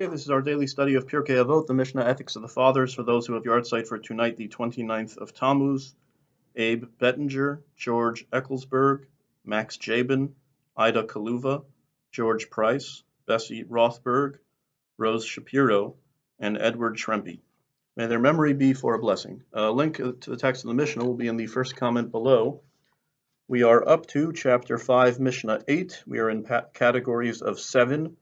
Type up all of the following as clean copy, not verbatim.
Okay, this is our daily study of Pirkei Avot, the Mishnah Ethics of the Fathers, for those who have yard site for tonight, the 29th of Tammuz. Abe Bettinger, George Ecclesburg, Max Jabin, Ida Kaluva, George Price, Bessie Rothberg, Rose Shapiro, and Edward Shrempy. May their memory be for a blessing. A link to the text of the Mishnah will be in the first comment below. We are up to chapter 5, Mishnah 8. We are in categories of 7,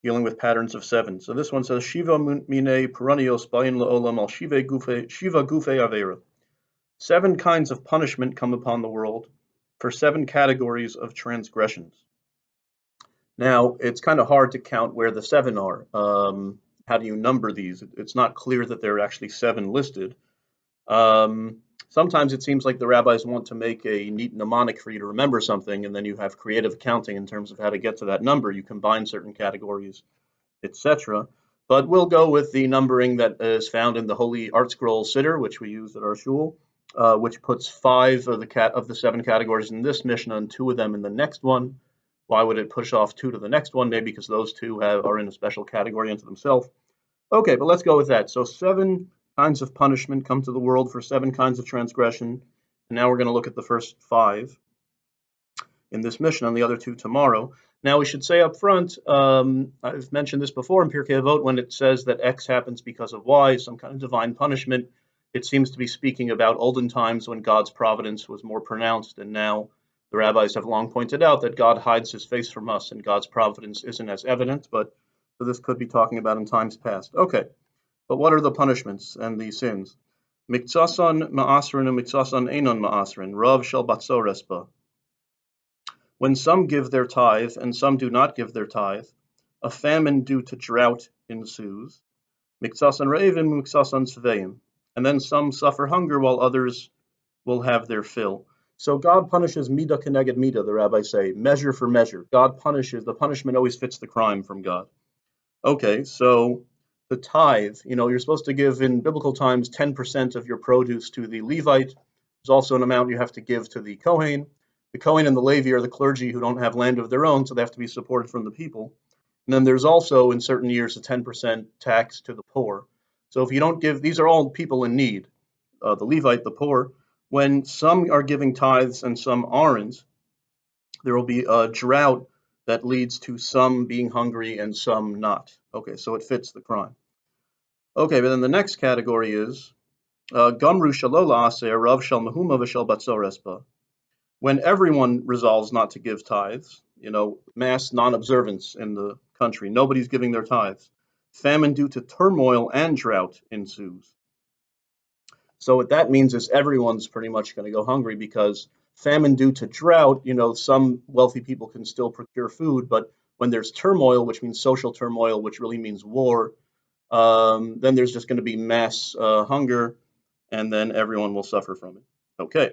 dealing with patterns of 7. So this one says, Shiva mine peranios bayin la'olam al shiva gufei avera. 7 kinds of punishment come upon the world for 7 categories of transgressions. Now, it's kind of hard to count where the 7 are. How do you number these? It's not clear that there are actually 7 listed. Sometimes it seems like the rabbis want to make a neat mnemonic for you to remember something, and then you have creative counting in terms of how to get to that number. You combine certain categories, etc. But we'll go with the numbering that is found in the Holy Art Scroll Siddur, which we use at our shul, which puts 5 of the 7 categories in this Mishnah and 2 of them in the next one. Why would it push off 2 to the next one? Maybe because those 2 are in a special category unto themselves. Okay, but let's go with that. So 7 kinds of punishment come to the world for 7 kinds of transgression. And now we're going to look at the first 5 in this Mishnah and the other 2 tomorrow. Now we should say up front, I've mentioned this before in Pirkei Avot, when it says that X happens because of Y, some kind of divine punishment, it seems to be speaking about olden times when God's providence was more pronounced, and now the rabbis have long pointed out that God hides his face from us and God's providence isn't as evident, but so this could be talking about in times past. Okay. But what are the punishments and the sins? Miksasan ma'asrin and miksasan einon ma'asrin, rav shel batzores ba. When some give their tithe and some do not give their tithe, a famine due to drought ensues. Miksasan re'evim, miksasan sveim. And then some suffer hunger while others will have their fill. So God punishes midah keneged midah, the rabbis say, measure for measure. God punishes, the punishment always fits the crime from God. Okay, so the tithe, you're supposed to give in biblical times 10% of your produce to the Levite. There's also an amount you have to give to the Kohen. The Kohen and the Levi are the clergy who don't have land of their own, so they have to be supported from the people. And then there's also, in certain years, a 10% tax to the poor. So if you don't give, these are all people in need, the Levite, the poor. When some are giving tithes and some aren't, there will be a drought that leads to some being hungry and some not. Okay, so it fits the crime. Okay, but then the next category is Gamru shalola aser rav shel mahuma v'shel batzores ba. When everyone resolves not to give tithes, mass non-observance in the country, nobody's giving their tithes. Famine due to turmoil and drought ensues. So what that means is everyone's pretty much going to go hungry, because famine due to drought, some wealthy people can still procure food, but when there's turmoil, which means social turmoil, which really means war, then there's just going to be mass hunger, and then everyone will suffer from it. Okay.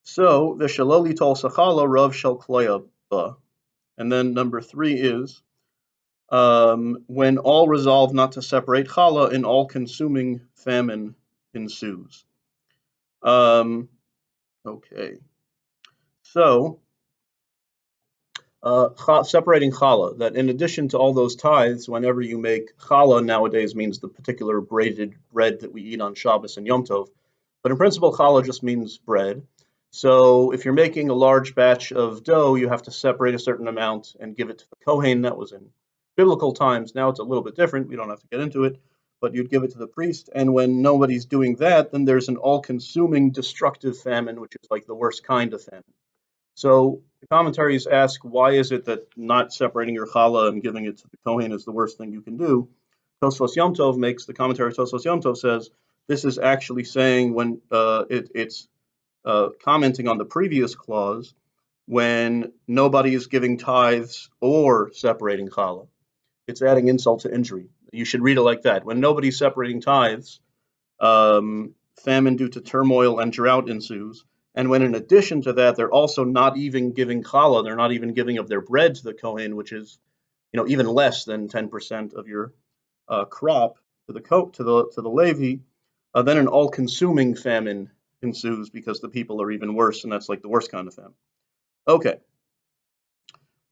So the shaloli tol sachala rav shel kloya ba. And then number 3 is when all resolve not to separate challah, an all-consuming famine ensues. Okay. So separating challah, that in addition to all those tithes, whenever you make challah nowadays means the particular braided bread that we eat on Shabbos and Yom Tov, but in principle challah just means bread. So if you're making a large batch of dough, you have to separate a certain amount and give it to the Kohen. That was in biblical times. Now it's a little bit different. We don't have to get into it, but you'd give it to the priest. And when nobody's doing that, then there's an all-consuming destructive famine, which is like the worst kind of famine. So the commentaries ask, why is it that not separating your challah and giving it to the Kohen is the worst thing you can do? Tosfos Yom Tov makes the commentary. Tosfos Yom Tov says this is actually saying when it's commenting on the previous clause, when nobody is giving tithes or separating challah. It's adding insult to injury. You should read it like that. When nobody's separating tithes, famine due to turmoil and drought ensues. And when in addition to that, they're also not even giving challah, they're not even giving of their bread to the Kohen, which is, even less than 10% of your crop to the Levi, then an all-consuming famine ensues, because the people are even worse, and that's like the worst kind of famine. Okay.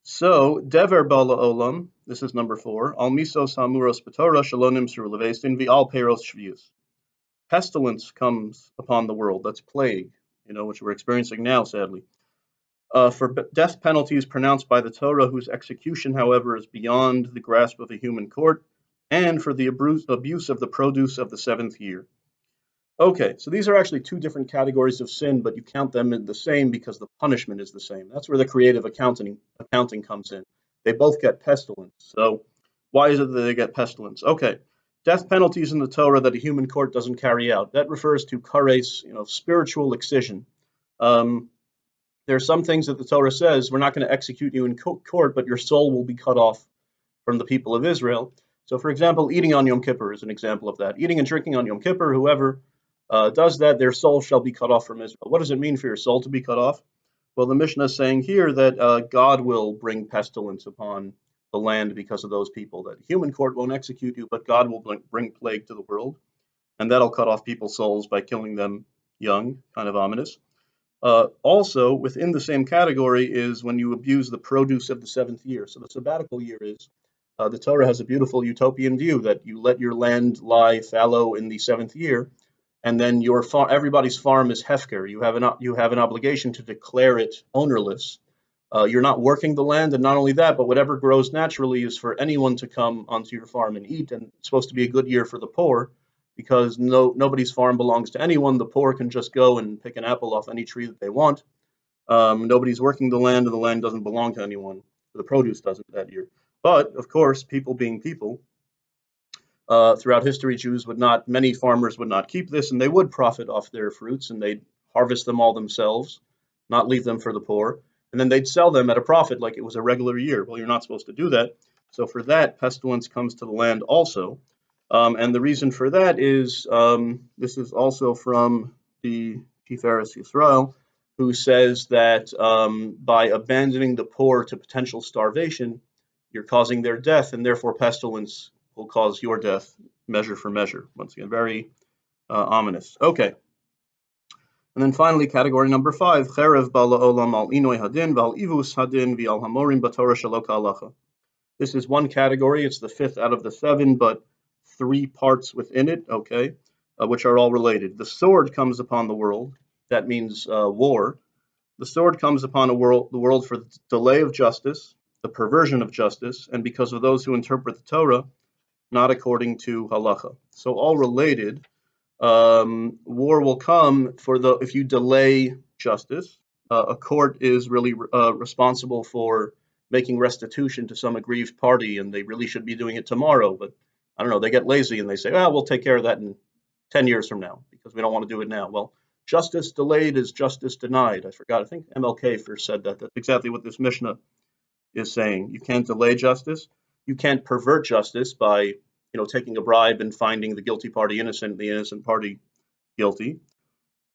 So, dever bala olam, this is number 4. Al misos hamuros b'Torah shalonim sur levestin v'al peros shvius. Pestilence comes upon the world. That's plague, which we're experiencing now, sadly. For death penalties pronounced by the Torah, whose execution, however, is beyond the grasp of a human court, and for the abuse of the produce of the 7th year. Okay, so these are actually 2 different categories of sin, but you count them in the same because the punishment is the same. That's where the creative accounting comes in. They both get pestilence. So why is it that they get pestilence? Okay, death penalties in the Torah that a human court doesn't carry out. That refers to kares, spiritual excision. There are some things that the Torah says, we're not going to execute you in court, but your soul will be cut off from the people of Israel. So, for example, eating on Yom Kippur is an example of that. Eating and drinking on Yom Kippur, whoever does that, their soul shall be cut off from Israel. What does it mean for your soul to be cut off? Well, the Mishnah is saying here that God will bring pestilence upon the land because of those people. That human court won't execute you, but God will bring plague to the world, and that'll cut off people's souls by killing them young, kind of ominous. Also, within the same category is when you abuse the produce of the 7th year. So the sabbatical year is, the Torah has a beautiful utopian view that you let your land lie fallow in the 7th year, and then everybody's farm is hefker. You have an obligation to declare it ownerless. You're not working the land, and not only that, but whatever grows naturally is for anyone to come onto your farm and eat, and it's supposed to be a good year for the poor, because nobody's farm belongs to anyone. The poor can just go and pick an apple off any tree that they want. Nobody's working the land, and the land doesn't belong to anyone. The produce doesn't that year. But, of course, people being people, throughout history, many farmers would not keep this, and they would profit off their fruits, and they'd harvest them all themselves, not leave them for the poor, and then they'd sell them at a profit like it was a regular year. Well, you're not supposed to do that. So for that, pestilence comes to the land also. And the reason for that is, this is also from the Tiferes Yisrael, who says that by abandoning the poor to potential starvation, you're causing their death, and therefore pestilence will cause your death, measure for measure. Once again, very ominous. Okay. And then finally, category number 5, cherev bala olam al inoi hadin v'al ivus hadin v'al hamorim b'torah shelo k'halacha. This is one category. It's the 5th out of the 7, but 3 parts within it, okay, which are all related. The sword comes upon the world. That means war. The sword comes upon the world for the delay of justice, the perversion of justice, and because of those who interpret the Torah not according to halacha. So all related. War will come if you delay justice. A court is really responsible for making restitution to some aggrieved party, and they really should be doing it tomorrow. But I don't know, they get lazy and they say, we'll take care of that in 10 years from now because we don't want to do it now. Well, justice delayed is justice denied. I think MLK first said that. That's exactly what this Mishnah is saying. You can't delay justice. You can't pervert justice by taking a bribe and finding the guilty party innocent, the innocent party guilty,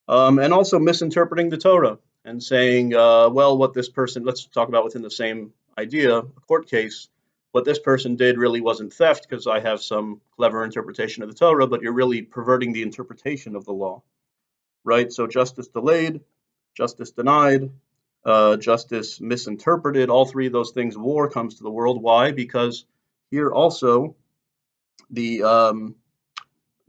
and also misinterpreting the Torah and saying, what this person, let's talk about within the same idea, a court case, what this person did really wasn't theft because I have some clever interpretation of the Torah, but you're really perverting the interpretation of the law, right? So justice delayed, justice denied, justice misinterpreted, all 3 of those things, war comes to the world. Why? Because here also, the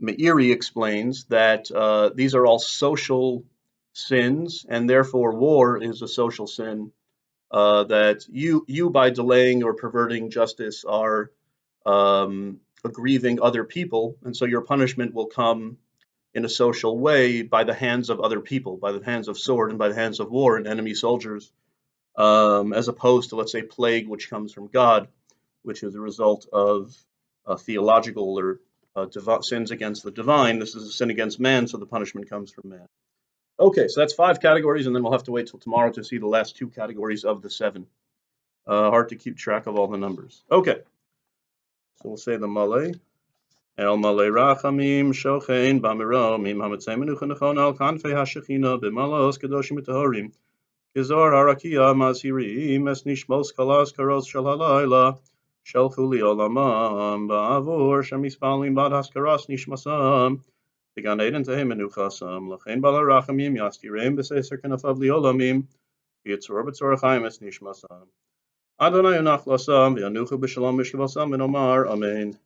Meiri explains that these are all social sins, and therefore war is a social sin, that you by delaying or perverting justice are aggrieving other people, and so your punishment will come in a social way by the hands of other people, by the hands of sword and by the hands of war and enemy soldiers, as opposed to, let's say, plague, which comes from God, which is a result of theological or sins against the divine. This is a sin against man, so the punishment comes from man. Okay, so that's 5 categories, and then we'll have to wait till tomorrow to see the last 2 categories of the 7. Hard to keep track of all the numbers. Okay, so we'll say the Malay. El Malay Rachamim Shochein Bamiromim Hamatzei Menucha Nechon Al Kanfei HaShechina B'Malos Kedoshim Utahorim Gizor Harakia Mazhirim Es Nishmos Kalas Karos Shel Halayla Shelchu Li Olamam Ba'avur Shemispalim Bad Haskaras Nishmasam Began Eden Tehem Menuchasam Lachein Bala Rachamim Yastireim B'Seser Kenafav Li Olamim Yitzor B'Tzor Chaim Es Nishmasam Adonai Yonach Lasam, V'yanuchu B'Shalom Mishkavasam, and Omar, Amen.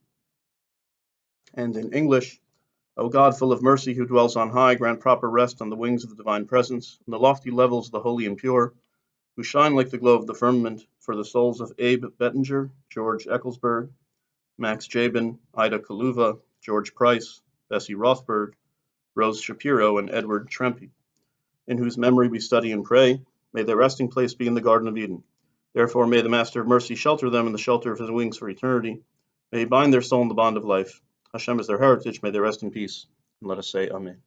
And in English, O God, full of mercy, who dwells on high, grant proper rest on the wings of the divine presence, in the lofty levels of the holy and pure, who shine like the glow of the firmament, for the souls of Abe Bettinger, George Ecclesburg, Max Jabin, Ida Kaluva, George Price, Bessie Rothberg, Rose Shapiro, and Edward Trempe, in whose memory we study and pray. May their resting place be in the Garden of Eden. Therefore, may the Master of Mercy shelter them in the shelter of his wings for eternity. May he bind their soul in the bond of life. Hashem is their heritage. May they rest in peace. And let us say Amen.